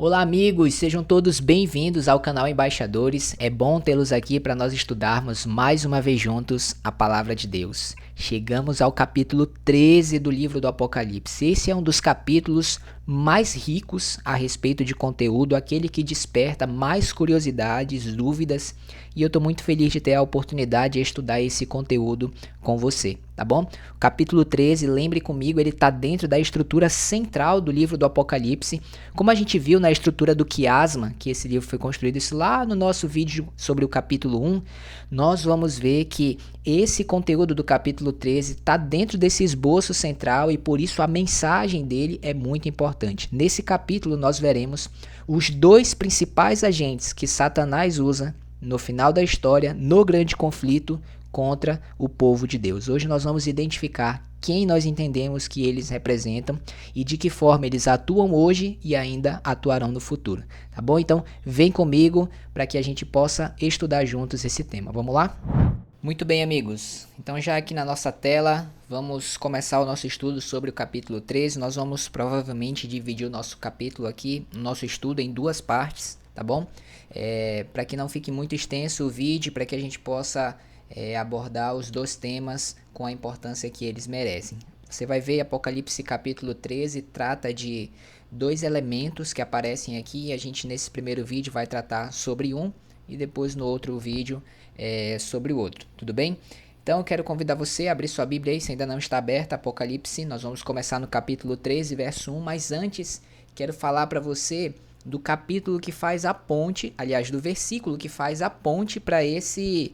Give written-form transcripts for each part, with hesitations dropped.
Olá, amigos, sejam todos bem-vindos ao canal Embaixadores. É bom tê-los aqui para nós estudarmos mais uma vez juntos a palavra de Deus. Chegamos ao capítulo 13 do livro do Apocalipse. Esse é um dos capítulos mais ricos a respeito de conteúdo, aquele que desperta mais curiosidades, dúvidas, e eu estou muito feliz de ter a oportunidade de estudar esse conteúdo com você, tá bom? O capítulo 13, lembre comigo, ele está dentro da estrutura central do livro do Apocalipse, como a gente viu na estrutura do quiasma, que esse livro foi construído, isso lá no nosso vídeo sobre o capítulo 1, nós vamos ver que esse conteúdo do capítulo 13 está dentro desse esboço central e por isso a mensagem dele é muito importante. Nesse capítulo nós veremos os dois principais agentes que Satanás usa no final da história, no grande conflito contra o povo de Deus. Hoje nós vamos identificar quem nós entendemos que eles representam e de que forma eles atuam hoje e ainda atuarão no futuro, tá bom? Então vem comigo para que a gente possa estudar juntos esse tema. Vamos lá? Muito bem, amigos. Então já aqui na nossa tela, vamos começar o nosso estudo sobre o capítulo 13. Nós vamos provavelmente dividir o nosso capítulo aqui, o nosso estudo em duas partes, tá bom? Para que não fique muito extenso o vídeo, para que a gente possa abordar os dois temas com a importância que eles merecem. Você vai ver Apocalipse capítulo 13 trata de dois elementos que aparecem aqui e a gente nesse primeiro vídeo vai tratar sobre um e depois no outro vídeo sobre o outro, tudo bem? Então eu quero convidar você a abrir sua Bíblia aí, se ainda não está aberta, Apocalipse, nós vamos começar no capítulo 13, verso 1, mas antes quero falar para você do capítulo que faz a ponte, aliás, do versículo que faz a ponte para esse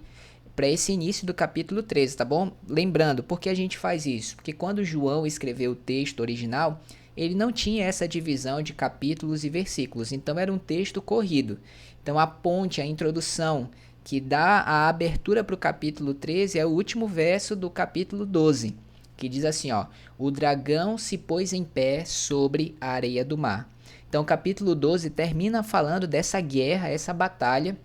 início do capítulo 13, tá bom? Lembrando, por que a gente faz isso? Porque quando João escreveu o texto original, ele não tinha essa divisão de capítulos e versículos, então era um texto corrido. Então a ponte, a introdução que dá a abertura para o capítulo 13 é o último verso do capítulo 12, que diz assim, ó: o dragão se pôs em pé sobre a areia do mar. Então o capítulo 12 termina falando dessa guerra, essa batalha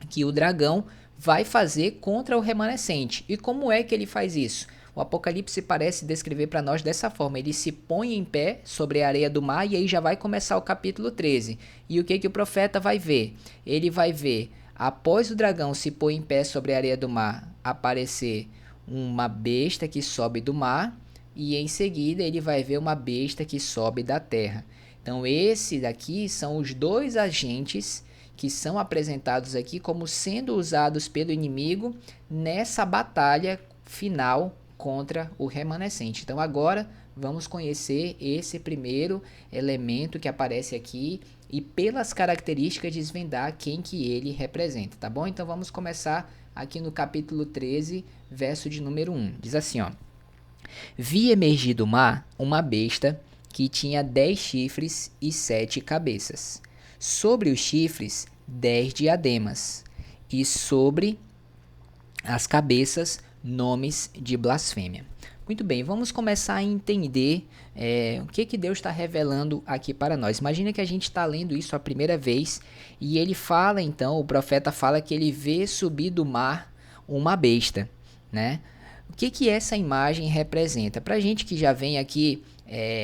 que o dragão vai fazer contra o remanescente. E como é que ele faz isso? O Apocalipse parece descrever para nós dessa forma: ele se põe em pé sobre a areia do mar, e aí já vai começar o capítulo 13. E o que o profeta vai ver? Ele vai ver, após o dragão se pôr em pé sobre a areia do mar, aparecer uma besta que sobe do mar, e em seguida ele vai ver uma besta que sobe da terra. Então esse daqui são os dois agentes que são apresentados aqui como sendo usados pelo inimigo nessa batalha final contra o remanescente. Então agora vamos conhecer esse primeiro elemento que aparece aqui e pelas características desvendar quem que ele representa, tá bom? Então vamos começar aqui no capítulo 13, verso de número 1. Diz assim, ó: vi emergir do mar uma besta que tinha 10 chifres e 7 cabeças. Sobre os chifres, 10 diademas, e sobre as cabeças, nomes de blasfêmia. Muito bem, vamos começar a entender o que Deus está revelando aqui para nós. Imagina que a gente está lendo isso a primeira vez e ele fala, então, o profeta fala que ele vê subir do mar uma besta, né? O que essa imagem representa? Para a gente que já vem aqui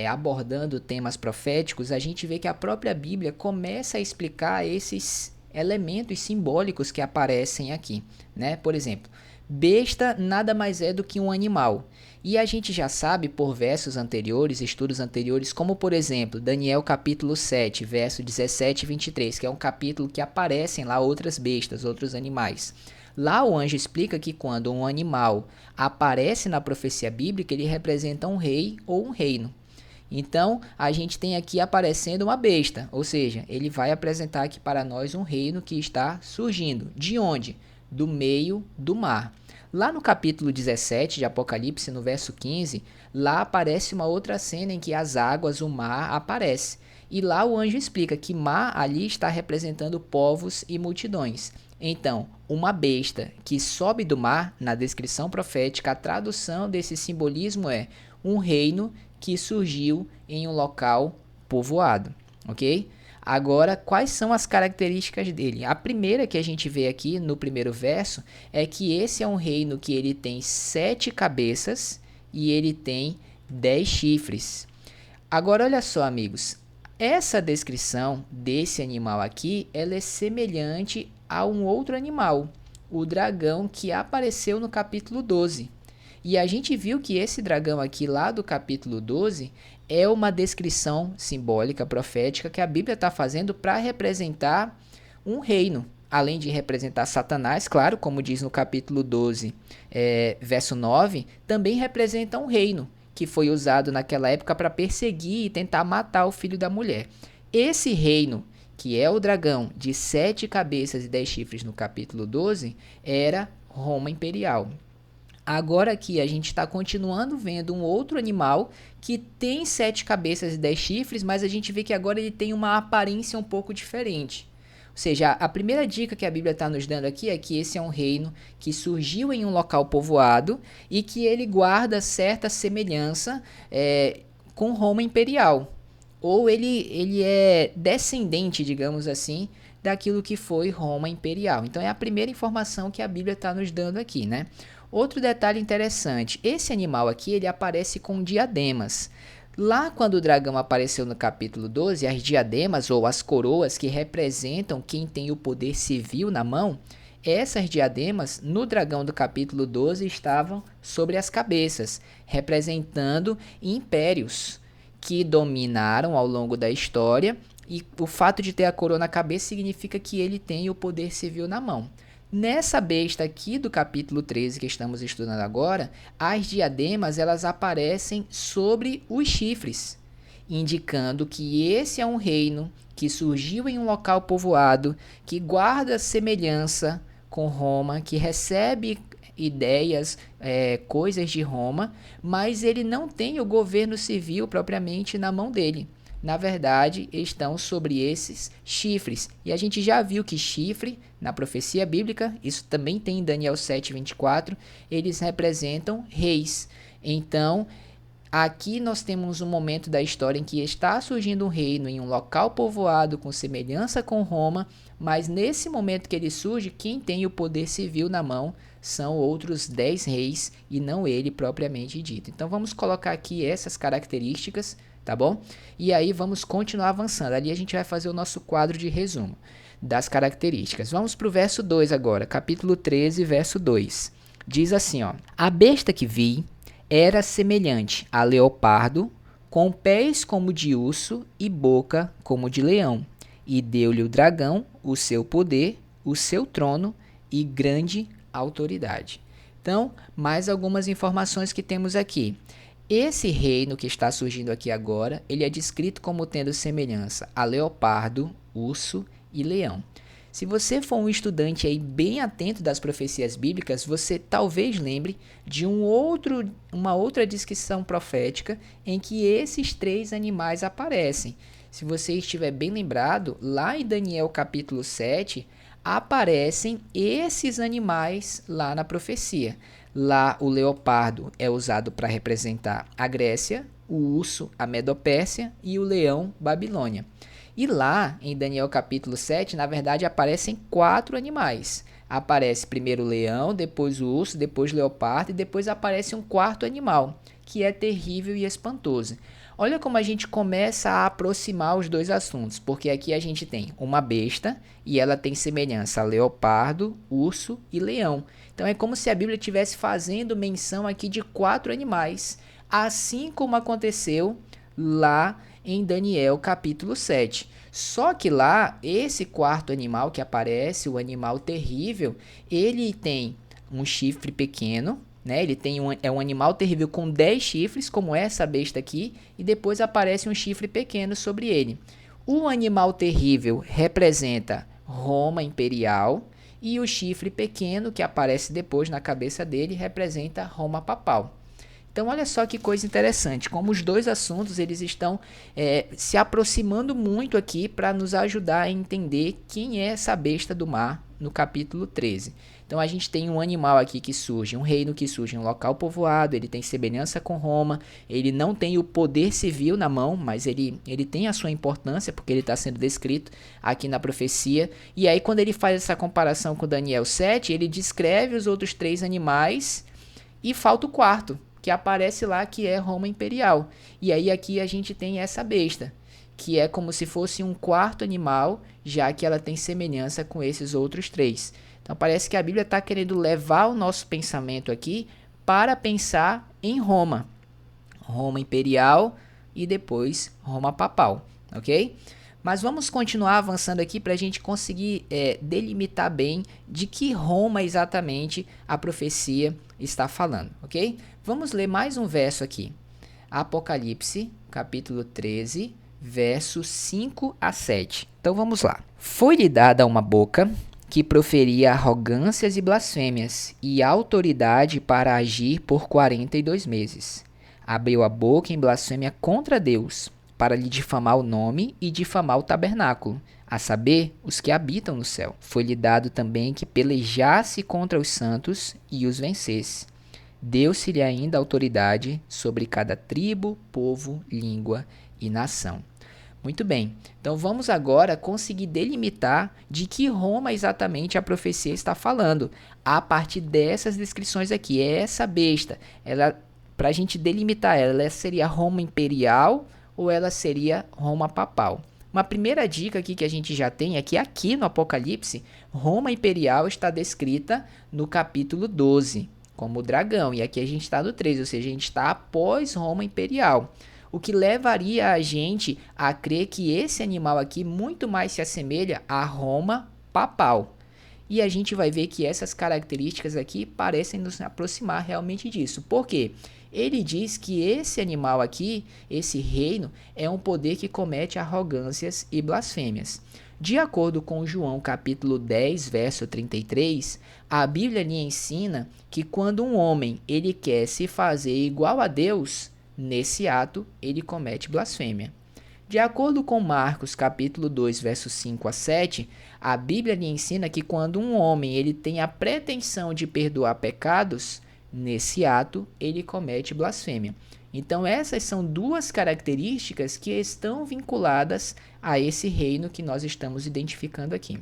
abordando temas proféticos, a gente vê que a própria Bíblia começa a explicar esses elementos simbólicos que aparecem aqui, né? Por exemplo, besta nada mais é do que um animal. E a gente já sabe por versos anteriores, estudos anteriores, como por exemplo, Daniel capítulo 7, verso 17 e 23, que é um capítulo que aparecem lá outras bestas, outros animais. Lá o anjo explica que quando um animal aparece na profecia bíblica, ele representa um rei ou um reino. Então, a gente tem aqui aparecendo uma besta, ou seja, ele vai apresentar aqui para nós um reino que está surgindo. De onde? Do meio do mar. Lá no capítulo 17 de Apocalipse, no verso 15, lá aparece uma outra cena em que as águas, o mar, aparece. E lá o anjo explica que mar ali está representando povos e multidões. Então, uma besta que sobe do mar, na descrição profética, a tradução desse simbolismo é um reino que surgiu em um local povoado, ok? Agora, quais são as características dele? A primeira que a gente vê aqui no primeiro verso é que esse é um reino que ele tem 7 cabeças e ele tem 10 chifres. Agora, olha só, amigos, Essa descrição desse animal aqui, ela é semelhante a um outro animal, o dragão que apareceu no capítulo 12. E a gente viu que esse dragão aqui, lá do capítulo 12, é uma descrição simbólica, profética, que a Bíblia está fazendo para representar um reino. Além de representar Satanás, claro, como diz no capítulo 12, verso 9, também representa um reino que foi usado naquela época para perseguir e tentar matar o filho da mulher. Esse reino, que é o dragão de 7 cabeças e 10 chifres no capítulo 12, era Roma Imperial. Agora aqui a gente está continuando vendo um outro animal que tem 7 cabeças e 10 chifres, mas a gente vê que agora ele tem uma aparência um pouco diferente. Ou seja, a primeira dica que a Bíblia está nos dando aqui é que esse é um reino que surgiu em um local povoado e que ele guarda certa semelhança com Roma Imperial. Ou ele é descendente, digamos assim, daquilo que foi Roma Imperial. Então é a primeira informação que a Bíblia está nos dando aqui, né? Outro detalhe interessante, esse animal aqui ele aparece com diademas. Lá quando o dragão apareceu no capítulo 12, as diademas ou as coroas que representam quem tem o poder civil na mão, essas diademas no dragão do capítulo 12 estavam sobre as cabeças, representando impérios que dominaram ao longo da história, e o fato de ter a coroa na cabeça significa que ele tem o poder civil na mão. Nessa besta aqui do capítulo 13 que estamos estudando agora, as diademas elas aparecem sobre os chifres, indicando que esse é um reino que surgiu em um local povoado, que guarda semelhança com Roma, que recebe ideias, coisas de Roma, mas ele não tem o governo civil propriamente na mão dele. Na verdade, estão sobre esses chifres. E a gente já viu que chifre, na profecia bíblica, isso também tem em Daniel 7:24, eles representam reis. Então, aqui nós temos um momento da história em que está surgindo um reino em um local povoado com semelhança com Roma, mas nesse momento que ele surge, quem tem o poder civil na mão são outros 10 reis e não ele propriamente dito. Então, vamos colocar aqui essas características, tá bom? E aí vamos continuar avançando. Ali a gente vai fazer o nosso quadro de resumo das características. Vamos para o verso 2 agora, capítulo 13, verso 2. Diz assim, ó: A besta que vi era semelhante a leopardo, com pés como de urso e boca como de leão. E deu-lhe o dragão o seu poder, o seu trono e grande autoridade. Então, mais algumas informações que temos aqui. Esse reino que está surgindo aqui agora, ele é descrito como tendo semelhança a leopardo, urso e leão. Se você for um estudante aí bem atento das profecias bíblicas, você talvez lembre de uma outra descrição profética em que esses 3 animais aparecem. Se você estiver bem lembrado, lá em Daniel capítulo 7, aparecem esses animais lá na profecia. Lá o leopardo é usado para representar a Grécia, o urso a Medopérsia e o leão Babilônia. E lá em Daniel capítulo 7, na verdade aparecem 4 animais. Aparece primeiro o leão, depois o urso, depois o leopardo e depois aparece um 4º animal, que é terrível e espantoso. Olha como a gente começa a aproximar os 2 assuntos, porque aqui a gente tem uma besta e ela tem semelhança a leopardo, urso e leão. Então é como se a Bíblia estivesse fazendo menção aqui de 4 animais, assim como aconteceu lá em Daniel capítulo 7. Só que lá, esse 4º animal que aparece, o animal terrível, ele tem um chifre pequeno, né? Ele tem um animal terrível com 10 chifres, como essa besta aqui, e depois aparece um chifre pequeno sobre ele. O animal terrível representa Roma Imperial e o chifre pequeno, que aparece depois na cabeça dele, representa Roma Papal. Então, olha só que coisa interessante, como os 2 assuntos eles estão se aproximando muito aqui para nos ajudar a entender quem é essa besta do mar no capítulo 13. Então, a gente tem um animal aqui que surge, um reino que surge em um local povoado, ele tem semelhança com Roma, ele não tem o poder civil na mão, mas ele tem a sua importância, porque ele está sendo descrito aqui na profecia. E aí, quando ele faz essa comparação com Daniel 7, ele descreve os outros 3 animais e falta o 4º, que aparece lá que é Roma Imperial. E aí aqui a gente tem essa besta, que é como se fosse um quarto animal, já que ela tem semelhança com esses outros três. Então parece que a Bíblia está querendo levar o nosso pensamento aqui para pensar em Roma. Roma Imperial e depois Roma Papal, ok? Mas vamos continuar avançando aqui para a gente conseguir delimitar bem de que Roma exatamente a profecia está falando, ok? Vamos ler mais um verso aqui. Apocalipse, capítulo 13, versos 5 a 7. Então vamos lá. Foi-lhe dada uma boca que proferia arrogâncias e blasfêmias, e autoridade para agir por 42 meses. Abriu a boca em blasfêmia contra Deus, para lhe difamar o nome e difamar o tabernáculo, a saber, os que habitam no céu. Foi-lhe dado também que pelejasse contra os santos e os vencesse. Deu-se-lhe ainda autoridade sobre cada tribo, povo, língua e nação. Muito bem, então vamos agora conseguir delimitar de que Roma exatamente a profecia está falando, a partir dessas descrições aqui. Essa besta, para a gente delimitar ela seria Roma Imperial ou ela seria Roma Papal? Uma primeira dica aqui que a gente já tem é que aqui no Apocalipse, Roma Imperial está descrita no capítulo 12, como o dragão, e aqui a gente está no 13, ou seja, a gente está após Roma Imperial. O que levaria a gente a crer que esse animal aqui muito mais se assemelha a Roma Papal. E a gente vai ver que essas características aqui parecem nos aproximar realmente disso. Por quê? Ele diz que esse animal aqui, esse reino, é um poder que comete arrogâncias e blasfêmias. De acordo com João capítulo 10, verso 33, a Bíblia lhe ensina que quando um homem ele quer se fazer igual a Deus, nesse ato ele comete blasfêmia. De acordo com Marcos capítulo 2, versos 5 a 7, a Bíblia lhe ensina que quando um homem ele tem a pretensão de perdoar pecados, nesse ato ele comete blasfêmia. Então essas são duas características que estão vinculadas a esse reino que nós estamos identificando aqui.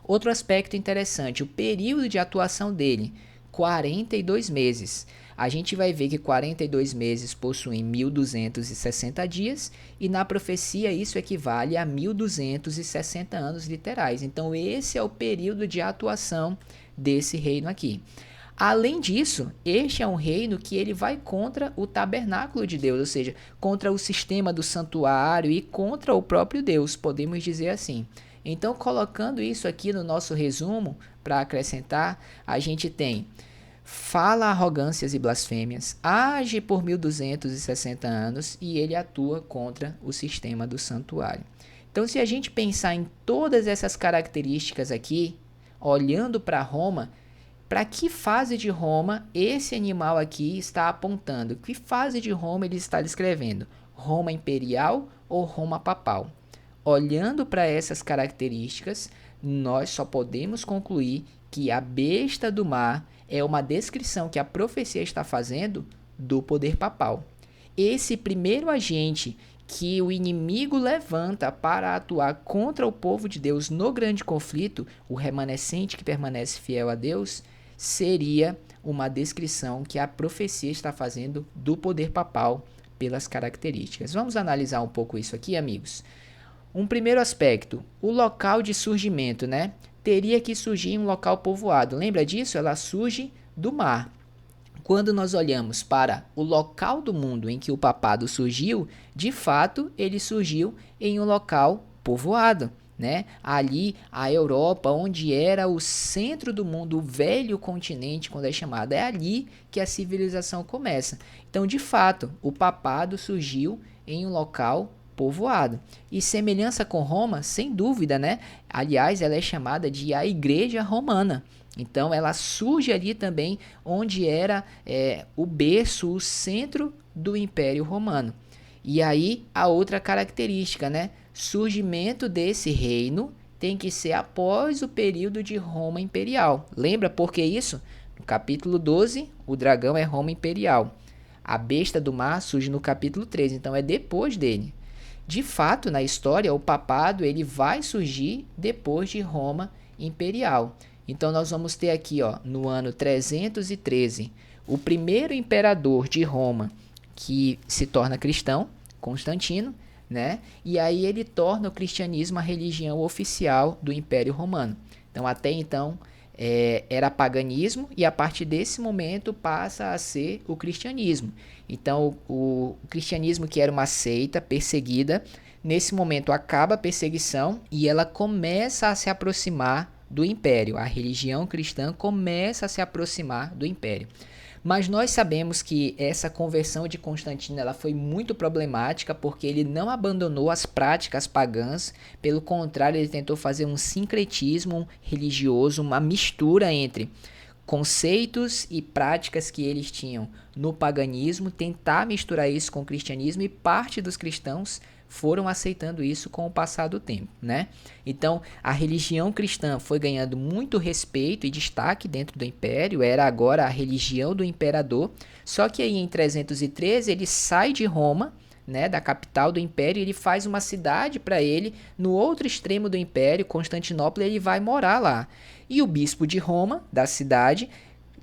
Outro aspecto interessante, o período de atuação dele, 42 meses. A gente vai ver que 42 meses possuem 1260 dias e na profecia isso equivale a 1260 anos literais. Então esse é o período de atuação desse reino aqui. Além disso, este é um reino que ele vai contra o tabernáculo de Deus, ou seja, contra o sistema do santuário e contra o próprio Deus, podemos dizer assim. Então, colocando isso aqui no nosso resumo, para acrescentar, a gente tem: fala arrogâncias e blasfêmias, age por 1260 anos e ele atua contra o sistema do santuário. Então, se a gente pensar em todas essas características aqui, olhando para Roma, para que fase de Roma esse animal aqui está apontando? Que fase de Roma ele está descrevendo? Roma Imperial ou Roma Papal? Olhando para essas características, nós só podemos concluir que a besta do mar é uma descrição que a profecia está fazendo do poder papal. Esse primeiro agente que o inimigo levanta para atuar contra o povo de Deus no grande conflito, o remanescente que permanece fiel a Deus, seria uma descrição que a profecia está fazendo do poder papal pelas características. Vamos analisar um pouco isso aqui, amigos. Um primeiro aspecto, o local de surgimento, né? Teria que surgir em um local povoado. Lembra disso? Ela surge do mar. Quando nós olhamos para o local do mundo em que o papado surgiu, de fato, ele surgiu em um local povoado, né? Ali, a Europa, onde era o centro do mundo, o velho continente, quando é chamado, é ali que a civilização começa. Então, de fato, o papado surgiu em um local povoado. E semelhança com Roma, sem dúvida, né? Aliás, ela é chamada de a Igreja Romana. Então, ela surge ali também onde era o berço, o centro do Império Romano. E aí, a outra característica, né? Surgimento desse reino tem que ser após o período de Roma Imperial. Lembra por que isso? No capítulo 12, o dragão é Roma Imperial. A besta do mar surge no capítulo 13, então é depois dele. De fato, na história, o papado ele vai surgir depois de Roma Imperial. Então, nós vamos ter aqui, ó, no ano 313, o primeiro imperador de Roma que se torna cristão, Constantino, né? E aí ele torna o cristianismo a religião oficial do Império Romano. Então, até então, era paganismo, e a partir desse momento passa a ser o cristianismo. Então, o cristianismo, que era uma seita perseguida, nesse momento acaba a perseguição e ela começa a se aproximar do império. A religião cristã começa a se aproximar do império. Mas nós sabemos que essa conversão de Constantino ela foi muito problemática, porque ele não abandonou as práticas pagãs, pelo contrário, ele tentou fazer um sincretismo religioso, uma mistura entre conceitos e práticas que eles tinham no paganismo, tentar misturar isso com o cristianismo, e parte dos cristãos foram aceitando isso com o passar do tempo, né? Então, a religião cristã foi ganhando muito respeito e destaque dentro do império, era agora a religião do imperador, só que aí em 313 ele sai de Roma, né, da capital do império, e ele faz uma cidade para ele no outro extremo do império, Constantinopla, e ele vai morar lá. E o bispo de Roma, da cidade,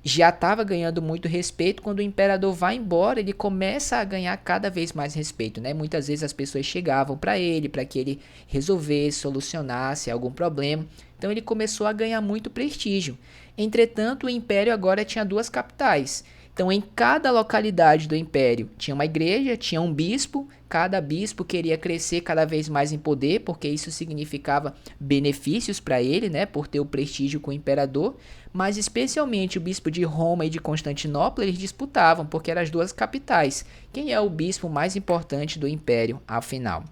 já estava ganhando muito respeito. Quando o imperador vai embora, ele começa a ganhar cada vez mais respeito, né? Muitas vezes as pessoas chegavam para ele, para que ele resolvesse, solucionasse algum problema. Então ele começou a ganhar muito prestígio. Entretanto, o império agora tinha duas capitais. Então, em cada localidade do império tinha uma igreja, tinha um bispo. Cada bispo queria crescer cada vez mais em poder, porque isso significava benefícios para ele, né, por ter o prestígio com o imperador. Mas especialmente o bispo de Roma e de Constantinopla, eles disputavam, porque eram as duas capitais. Quem é o bispo mais importante do império, afinal?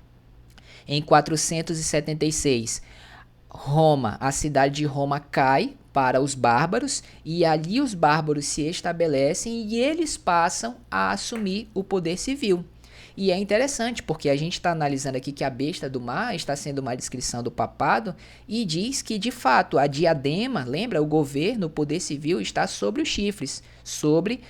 Em 476, Roma, a cidade de Roma cai para os bárbaros, e ali os bárbaros se estabelecem e eles passam a assumir o poder civil. E é interessante, porque a gente está analisando aqui que a besta do mar está sendo uma descrição do papado, e diz que, de fato, a diadema, lembra, o governo, o poder civil, está sobre os chifres, sobre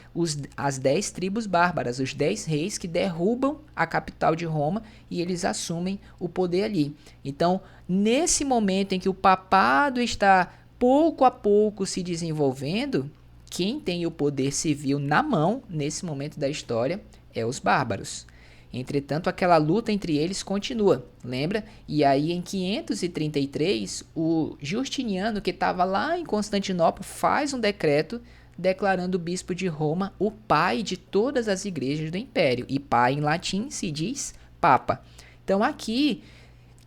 as 10 tribos bárbaras, os 10 reis que derrubam a capital de Roma e eles assumem o poder ali. Então, nesse momento em que o papado está pouco a pouco se desenvolvendo, quem tem o poder civil na mão, nesse momento da história, é os bárbaros. Entretanto, aquela luta entre eles continua, lembra? E aí, em 533, o Justiniano, que estava lá em Constantinopla, faz um decreto declarando o bispo de Roma o pai de todas as igrejas do império. E pai, em latim, se diz papa. Então, aqui,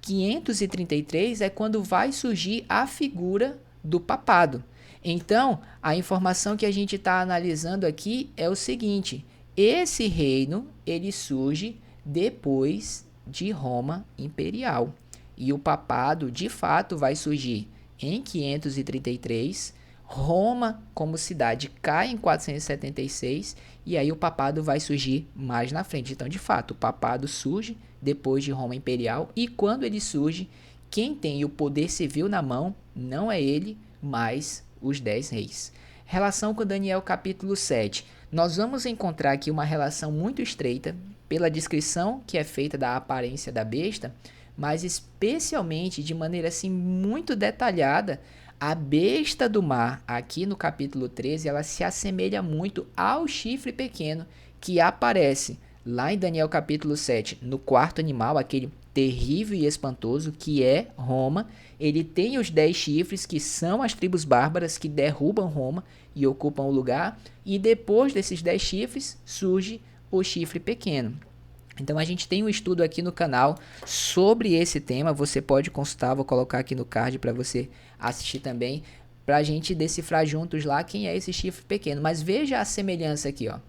533 é quando vai surgir a figura do papado. Então, a informação que a gente está analisando aqui é o seguinte: esse reino, ele surge depois de Roma imperial. E o papado, de fato, vai surgir em 533. Roma, como cidade, cai em 476. E aí o papado vai surgir mais na frente. Então, de fato, o papado surge depois de Roma imperial. E quando ele surge, quem tem o poder civil na mão não é ele, mas os 10 reis. Relação com Daniel capítulo 7. Nós vamos encontrar aqui uma relação muito estreita pela descrição que é feita da aparência da besta, mas especialmente de maneira assim muito detalhada. A besta do mar, aqui no capítulo 13, ela se assemelha muito ao chifre pequeno que aparece lá em Daniel capítulo 7, no quarto animal, aquele terrível e espantoso que é Roma. Ele tem os 10 chifres, que são as tribos bárbaras que derrubam Roma e ocupam o lugar. E depois desses 10 chifres, surge o chifre pequeno. Então a gente tem um estudo aqui no canal sobre esse tema. Você pode consultar, vou colocar aqui no card para você assistir também, para a gente decifrar juntos lá quem é esse chifre pequeno. Mas veja a semelhança aqui, ó.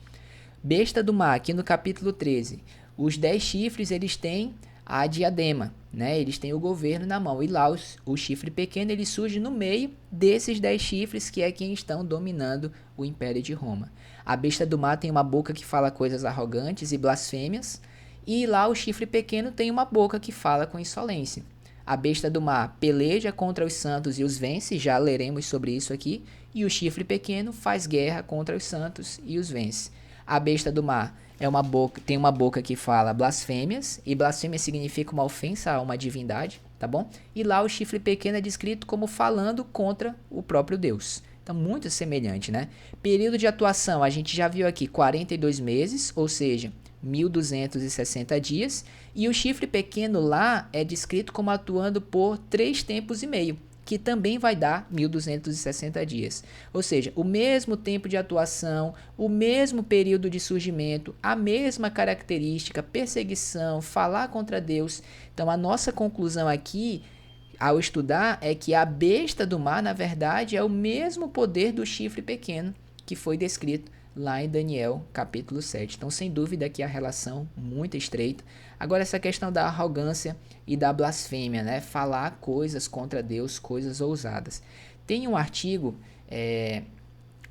Besta do mar, aqui no capítulo 13. Os 10 chifres, eles têm a diadema, né? Eles têm o governo na mão. E lá o chifre pequeno, ele surge no meio desses 10 chifres, que é quem estão dominando o Império de Roma. A besta do mar tem uma boca que fala coisas arrogantes e blasfêmias. E lá o chifre pequeno tem uma boca que fala com insolência. A besta do mar peleja contra os santos e os vence, já leremos sobre isso aqui. E o chifre pequeno faz guerra contra os santos e os vence. A besta do mar tem uma boca que fala blasfêmias, e blasfêmia significa uma ofensa a uma divindade, tá bom? E lá o chifre pequeno é descrito como falando contra o próprio Deus. Então, muito semelhante, né? Período de atuação, a gente já viu aqui 42 meses, ou seja, 1260 dias. E o chifre pequeno lá é descrito como atuando por 3 tempos e meio, que também vai dar 1260 dias. Ou seja, o mesmo tempo de atuação, o mesmo período de surgimento, a mesma característica, perseguição, falar contra Deus. Então, a nossa conclusão aqui, ao estudar, é que a besta do mar, na verdade, é o mesmo poder do chifre pequeno que foi descrito lá em Daniel, capítulo 7. Então, sem dúvida que a relação muito estreita. Agora, essa questão da arrogância e da blasfêmia, né? Falar coisas contra Deus, coisas ousadas. Tem um artigo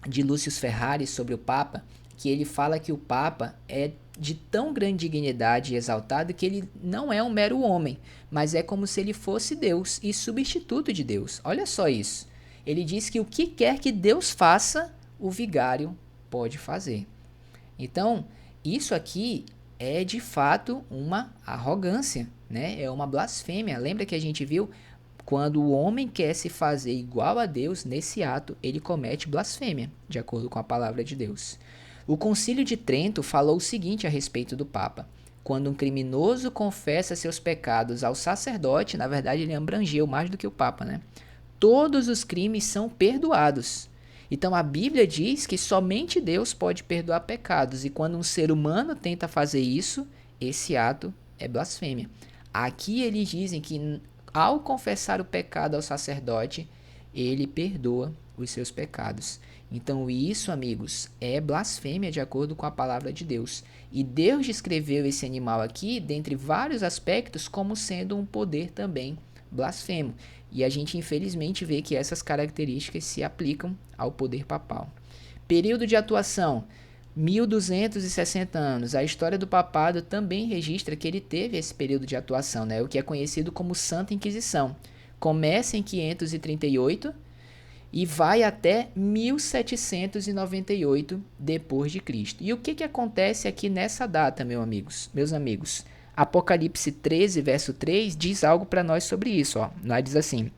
de Lúcio Ferrari sobre o Papa, que ele fala que o Papa é de tão grande dignidade e exaltado que ele não é um mero homem, mas é como se ele fosse Deus e substituto de Deus. Olha só isso. Ele diz que o que quer que Deus faça, o vigário pode fazer. Então, isso aqui é de fato uma arrogância, né? É uma blasfêmia. Lembra que a gente viu? Quando o homem quer se fazer igual a Deus, nesse ato, ele comete blasfêmia, de acordo com a palavra de Deus. O Concílio de Trento falou o seguinte a respeito do Papa. Quando um criminoso confessa seus pecados ao sacerdote, na verdade ele abrangeu mais do que o Papa, né? Todos os crimes são perdoados. Então a Bíblia diz que somente Deus pode perdoar pecados, e quando um ser humano tenta fazer isso, esse ato é blasfêmia. Aqui eles dizem que ao confessar o pecado ao sacerdote, ele perdoa os seus pecados. Então isso, amigos, é blasfêmia de acordo com a palavra de Deus. E Deus descreveu esse animal aqui, dentre vários aspectos, como sendo um poder também blasfemo. E a gente infelizmente vê que essas características se aplicam ao poder papal. Período de atuação, 1260 anos. A história do papado também registra que ele teve esse período de atuação, né? O que é conhecido como Santa Inquisição. Começa em 538 e vai até 1798 depois de Cristo. E o que acontece aqui nessa data, meus amigos? Apocalipse 13, verso 3, diz algo para nós sobre isso. Lá diz assim: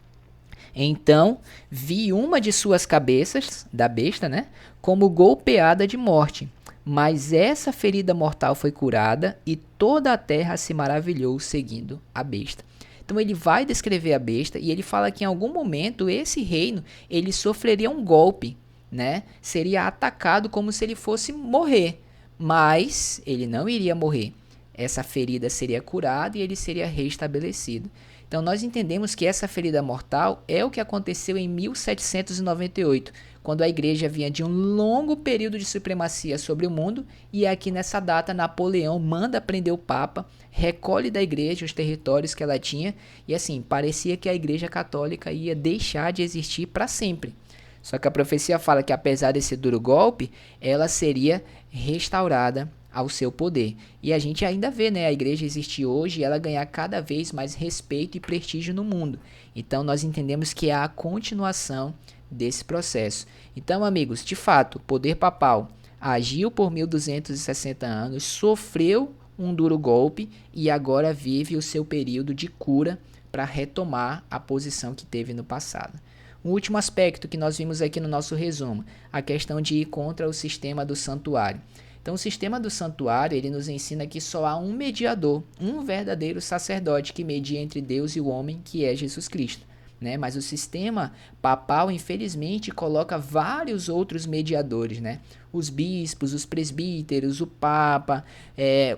então vi uma de suas cabeças, da besta, né, como golpeada de morte. Mas essa ferida mortal foi curada e toda a terra se maravilhou seguindo a besta. Então ele vai descrever a besta e ele fala que em algum momento esse reino ele sofreria um golpe, né? Seria atacado como se ele fosse morrer, mas ele não iria morrer. Essa ferida seria curada e ele seria restabelecido. Então nós entendemos que essa ferida mortal é o que aconteceu em 1798, quando a igreja vinha de um longo período de supremacia sobre o mundo, e aqui nessa data Napoleão manda prender o Papa, recolhe da igreja os territórios que ela tinha, e assim, parecia que a igreja católica ia deixar de existir para sempre. Só que a profecia fala que apesar desse duro golpe, ela seria restaurada ao seu poder. E a gente ainda vê, né, a igreja existir hoje e ela ganhar cada vez mais respeito e prestígio no mundo. Então nós entendemos que é a continuação desse processo. Então, amigos, de fato, o poder papal agiu por 1260 anos, sofreu um duro golpe e agora vive o seu período de cura para retomar a posição que teve no passado. Um último aspecto que nós vimos aqui no nosso resumo, a questão de ir contra o sistema do santuário. Então, o sistema do santuário, ele nos ensina que só há um mediador, um verdadeiro sacerdote que media entre Deus e o homem, que é Jesus Cristo, né? Mas o sistema papal, infelizmente, coloca vários outros mediadores, né? Os bispos, os presbíteros, o papa,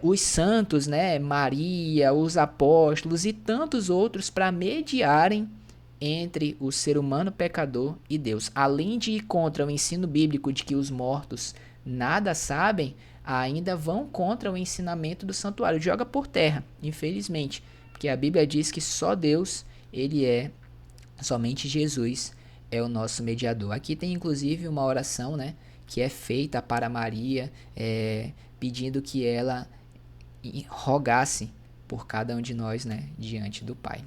os santos, né? Maria, os apóstolos e tantos outros para mediarem entre o ser humano pecador e Deus. Além de ir contra o ensino bíblico de que os mortos nada sabem, ainda vão contra o ensinamento do santuário. Joga por terra, infelizmente, porque a Bíblia diz que só Deus, somente Jesus é o nosso mediador. Aqui tem inclusive uma oração, né, que é feita para Maria, pedindo que ela rogasse por cada um de nós, né, diante do Pai.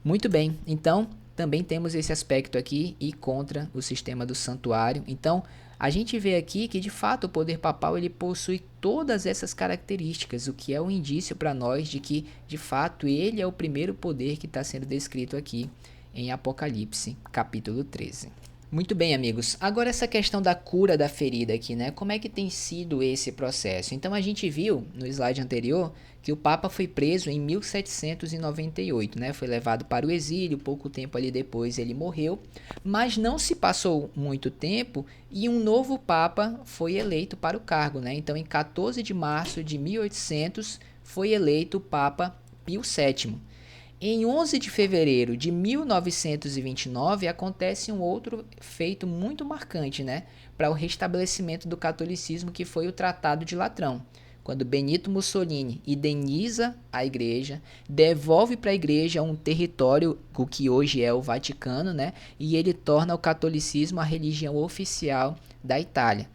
Muito bem, então também temos esse aspecto aqui e contra o sistema do santuário. Então a gente vê aqui que de fato o poder papal ele possui todas essas características, o que é um indício para nós de que de fato ele é o primeiro poder que está sendo descrito aqui em Apocalipse capítulo 13. Muito bem, amigos. Agora essa questão da cura da ferida aqui, né? Como é que tem sido esse processo? Então a gente viu no slide anterior que o Papa foi preso em 1798, né? Foi levado para o exílio, pouco tempo ali depois ele morreu, mas não se passou muito tempo e um novo Papa foi eleito para o cargo, né? Então em 14 de março de 1800 foi eleito o Papa Pio VII. Em 11 de fevereiro de 1929 acontece um outro feito muito marcante, né, para o restabelecimento do catolicismo, que foi o Tratado de Latrão, quando Benito Mussolini indeniza a igreja, devolve para a igreja um território, o que hoje é o Vaticano, né, e ele torna o catolicismo a religião oficial da Itália.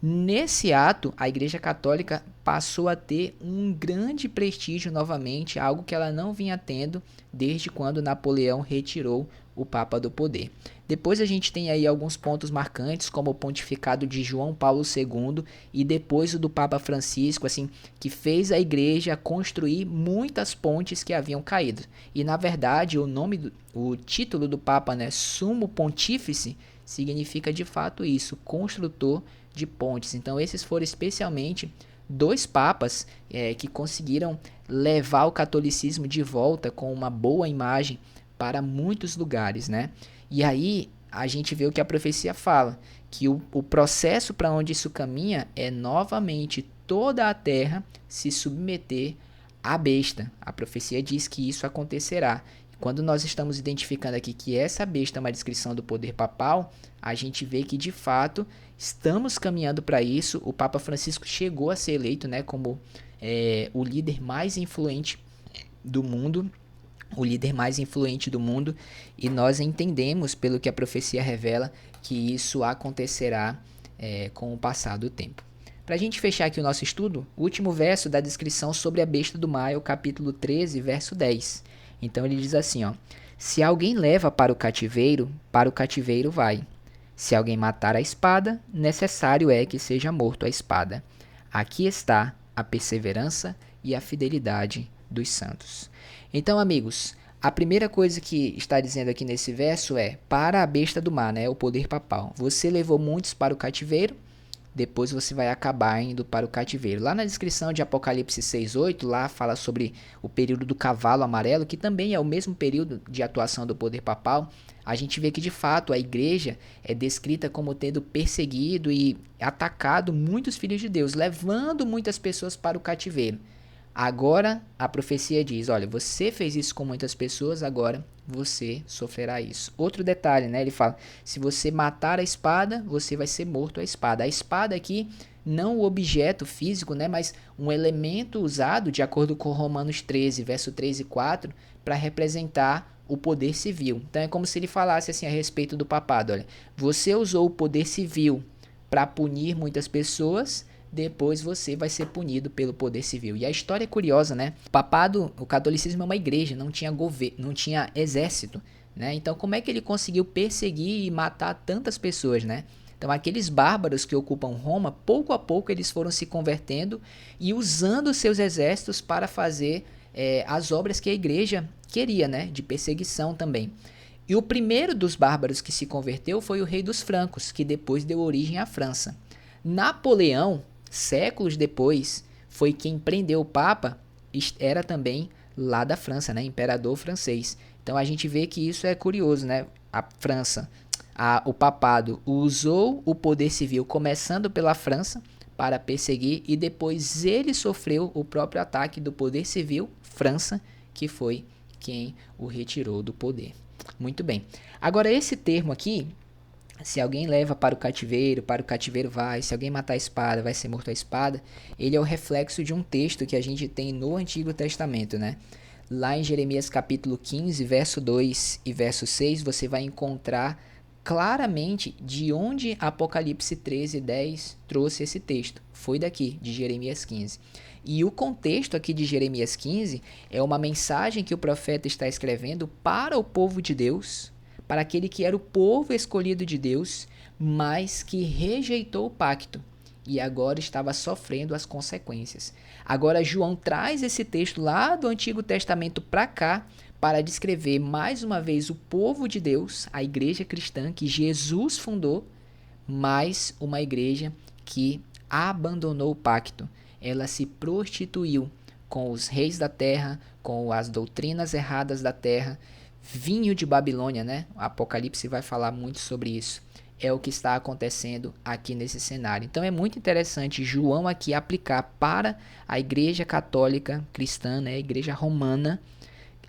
Nesse ato, a Igreja Católica passou a ter um grande prestígio novamente, algo que ela não vinha tendo desde quando Napoleão retirou o Papa do poder. Depois a gente tem aí alguns pontos marcantes, como o pontificado de João Paulo II e depois o do Papa Francisco, assim, que fez a Igreja construir muitas pontes que haviam caído. E na verdade, o título do Papa, né, Sumo Pontífice, significa de fato isso, construtor de pontes. Então esses foram especialmente dois papas que conseguiram levar o catolicismo de volta com uma boa imagem para muitos lugares, né? E aí a gente vê o que a profecia fala, que o processo para onde isso caminha é novamente toda a terra se submeter à besta. A profecia diz que isso acontecerá. Quando nós estamos identificando aqui que essa besta é uma descrição do poder papal, a gente vê que de fato estamos caminhando para isso. O Papa Francisco chegou a ser eleito, né, como o líder mais influente do mundo, e nós entendemos, pelo que a profecia revela, que isso acontecerá com o passar do tempo. Para a gente fechar aqui o nosso estudo, o último verso da descrição sobre a besta do mar é o capítulo 13, verso 10. Então ele diz assim, ó: se alguém leva para o cativeiro vai. Se alguém matar a espada, necessário é que seja morto a espada. Aqui está a perseverança e a fidelidade dos santos. Então, amigos, a primeira coisa que está dizendo aqui nesse verso é: para a besta do mar, né, o poder papal. Você levou muitos para o cativeiro, depois você vai acabar indo para o cativeiro. Lá na descrição de Apocalipse 6:8, lá fala sobre o período do cavalo amarelo, que também é o mesmo período de atuação do poder papal. A gente vê que de fato a igreja é descrita como tendo perseguido e atacado muitos filhos de Deus, levando muitas pessoas para o cativeiro. Agora a profecia diz: olha, você fez isso com muitas pessoas, agora você sofrerá isso. Outro detalhe, né? Ele fala: se você matar a espada, você vai ser morto à espada. A espada aqui, não o objeto físico, né? Mas um elemento usado, de acordo com Romanos 13, verso 3 e 4, para representar o poder civil. Então é como se ele falasse assim a respeito do papado: olha, você usou o poder civil para punir muitas pessoas, depois você vai ser punido pelo poder civil. E a história é curiosa, né? O papado, o catolicismo é uma igreja, não tinha governo, não tinha exército, né? Então como é que ele conseguiu perseguir e matar tantas pessoas, né? Então aqueles bárbaros que ocupam Roma, pouco a pouco eles foram se convertendo e usando seus exércitos para fazer as obras que a igreja queria, né? De perseguição também. E o primeiro dos bárbaros que se converteu foi o rei dos francos, que depois deu origem à França. Napoleão, séculos depois, foi quem prendeu o Papa, era também lá da França, né? Imperador francês. Então a gente vê que isso é curioso, né? A França, o papado usou o poder civil, começando pela França, para perseguir, e depois ele sofreu o próprio ataque do poder civil, França, que foi quem o retirou do poder. Muito bem. Agora esse termo aqui, se alguém leva para o cativeiro vai. Se alguém matar a espada, vai ser morto a espada. Ele é o reflexo de um texto que a gente tem no Antigo Testamento, né? Lá em Jeremias capítulo 15, verso 2 e verso 6, você vai encontrar claramente de onde Apocalipse 13, 10 trouxe esse texto. Foi daqui, de Jeremias 15. E o contexto aqui de Jeremias 15 é uma mensagem que o profeta está escrevendo para o povo de Deus, para aquele que era o povo escolhido de Deus, mas que rejeitou o pacto e agora estava sofrendo as consequências. Agora João traz esse texto lá do Antigo Testamento para cá, para descrever mais uma vez o povo de Deus, a igreja cristã que Jesus fundou, mais uma igreja que abandonou o pacto. Ela se prostituiu com os reis da terra, com as doutrinas erradas da terra, vinho de Babilônia, né? O Apocalipse vai falar muito sobre isso. É o que está acontecendo aqui nesse cenário. Então é muito interessante João aqui aplicar para a igreja católica cristã, né? A igreja romana,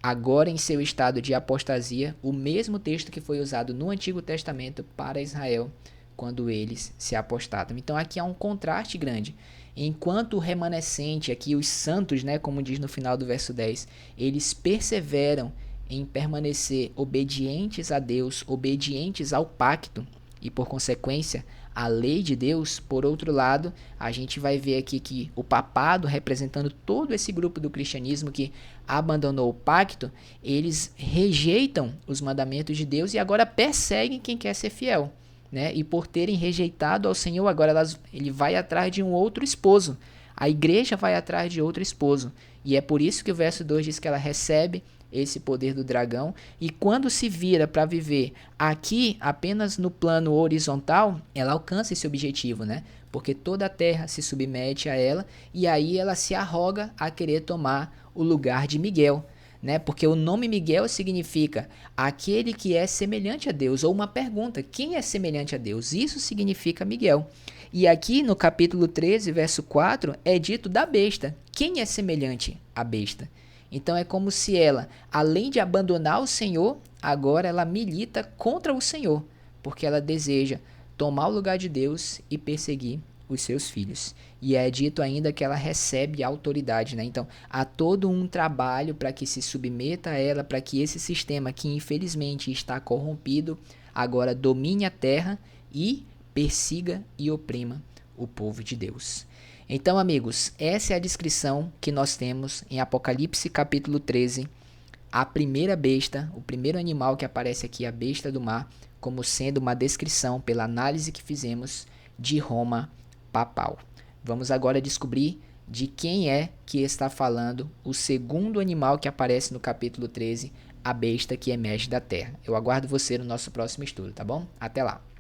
agora em seu estado de apostasia, o mesmo texto que foi usado no Antigo Testamento para Israel, quando eles se apostatam. Então aqui há um contraste grande. Enquanto o remanescente, aqui os santos, né, como diz no final do verso 10, eles perseveram em permanecer obedientes a Deus, obedientes ao pacto e, por consequência, à lei de Deus. Por outro lado, a gente vai ver aqui que o papado, representando todo esse grupo do cristianismo que abandonou o pacto, eles rejeitam os mandamentos de Deus e agora perseguem quem quer ser fiel. Né? E por terem rejeitado ao Senhor, agora ele vai atrás de um outro esposo. A igreja vai atrás de outro esposo. E é por isso que o verso 2 diz que ela recebe esse poder do dragão. E quando se vira para viver aqui, apenas no plano horizontal, ela alcança esse objetivo, né? Porque toda a terra se submete a ela. E aí ela se arroga a querer tomar o lugar de Miguel. Né? Porque o nome Miguel significa aquele que é semelhante a Deus, ou uma pergunta, quem é semelhante a Deus? Isso significa Miguel. E aqui no capítulo 13, verso 4, é dito da besta. Quem é semelhante à besta? Então é como se ela, além de abandonar o Senhor, agora ela milita contra o Senhor, porque ela deseja tomar o lugar de Deus e perseguir os seus filhos. E é dito ainda que ela recebe autoridade, né? Então, há todo um trabalho para que se submeta a ela, para que esse sistema que infelizmente está corrompido, agora domine a terra e persiga e oprima o povo de Deus. Então, amigos, essa é a descrição que nós temos em Apocalipse capítulo 13, a primeira besta, o primeiro animal que aparece aqui, a besta do mar, como sendo uma descrição, pela análise que fizemos, de Roma papal. Vamos agora descobrir de quem é que está falando o segundo animal que aparece no capítulo 13, a besta que emerge da terra. Eu aguardo você no nosso próximo estudo, tá bom? Até lá!